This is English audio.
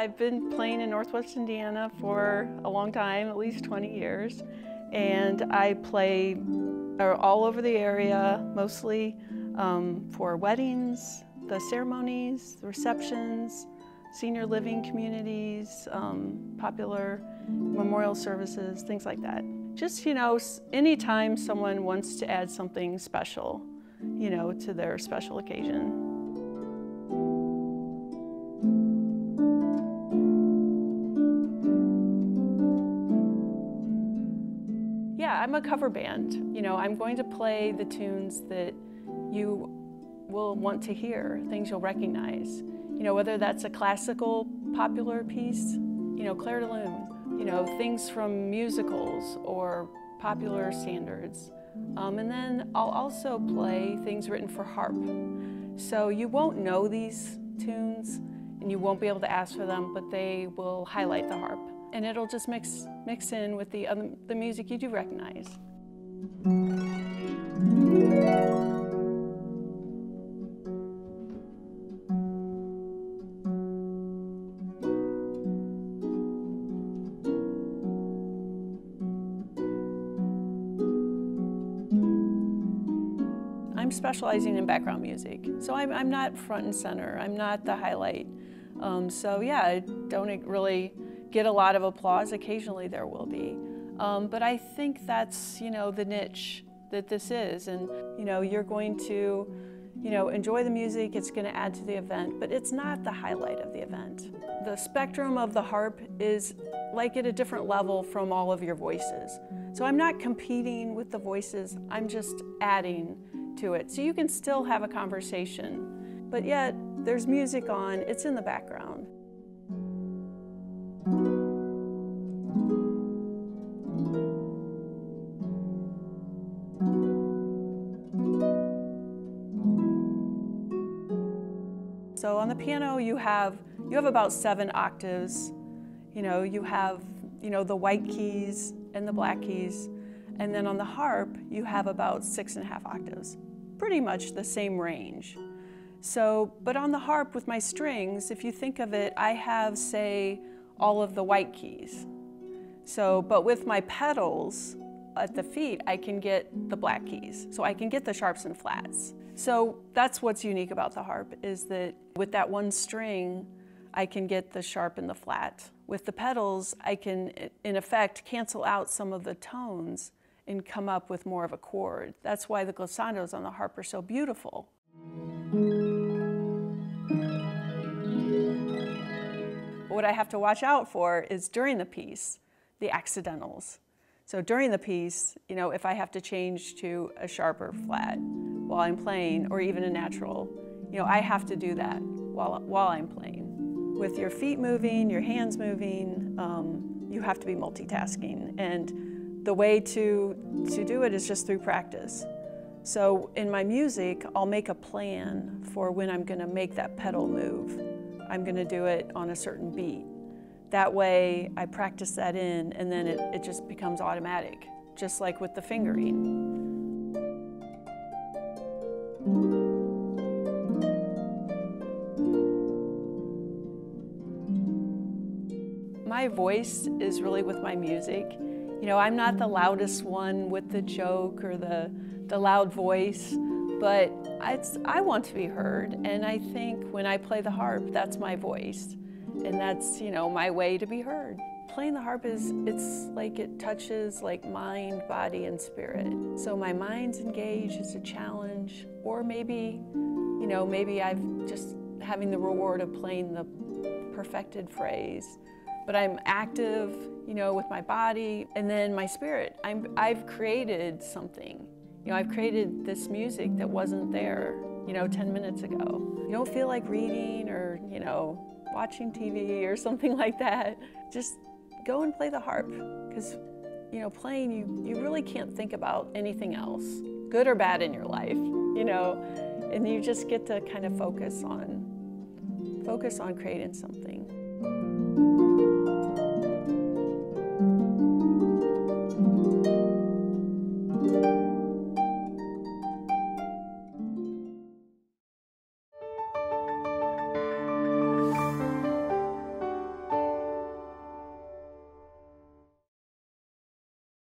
I've been playing in Northwest Indiana for a long time, at least 20 years. And I play all over the area, mostly for weddings, the ceremonies, the receptions, senior living communities, popular memorial services, things like that. Just, anytime someone wants to add something special, to their special occasion. Yeah, I'm a cover band. I'm going to play the tunes that you will want to hear, things you'll recognize. Whether that's a classical popular piece, Clair de Lune, things from musicals or popular standards. And then I'll also play things written for harp. So you won't know these tunes and you won't be able to ask for them, but they will highlight the harp. And it'll just mix in with the music you do recognize. I'm specializing in background music, so I'm not front and center. I'm not the highlight. So yeah, I don't really get a lot of applause. Occasionally there will be. But I think that's, the niche that this is. And, you're going to, enjoy the music. It's going to add to the event, but it's not the highlight of the event. The spectrum of the harp is like at a different level from all of your voices. So I'm not competing with the voices. I'm just adding to it. So you can still have a conversation, but yet there's music on. It's in the background. So on the piano, you have about 7 octaves. You have, the white keys and the black keys. And then on the harp, you have about 6.5 octaves. Pretty much the same range. So, but on the harp with my strings, if you think of it, I have, say, all of the white keys. So, but with my pedals at the feet, I can get the black keys. So I can get the sharps and flats. So that's what's unique about the harp, is that with that one string, I can get the sharp and the flat. With the pedals, I can, in effect, cancel out some of the tones and come up with more of a chord. That's why the glissandos on the harp are so beautiful. What I have to watch out for is during the piece, the accidentals. So during the piece, if I have to change to a sharper flat while I'm playing, or even a natural, I have to do that while I'm playing. With your feet moving, your hands moving, you have to be multitasking. And the way to do it is just through practice. So in my music, I'll make a plan for when I'm gonna make that pedal move. I'm gonna do it on a certain beat. That way, I practice that in, and then it just becomes automatic, just like with the fingering. My voice is really with my music. I'm not the loudest one with the joke or the loud voice, but I want to be heard, and I think when I play the harp, that's my voice, and that's, my way to be heard. Playing the harp it's like it touches like mind, body, and spirit. So my mind's engaged, it's a challenge, or maybe, maybe I'm just having the reward of playing the perfected phrase. But I'm active, with my body, and then my spirit. I've created something. I've created this music that wasn't there, 10 minutes ago. You don't feel like reading or, watching TV or something like that. Just go and play the harp, because, playing, you really can't think about anything else, good or bad in your life, and you just get to kind of focus on creating something.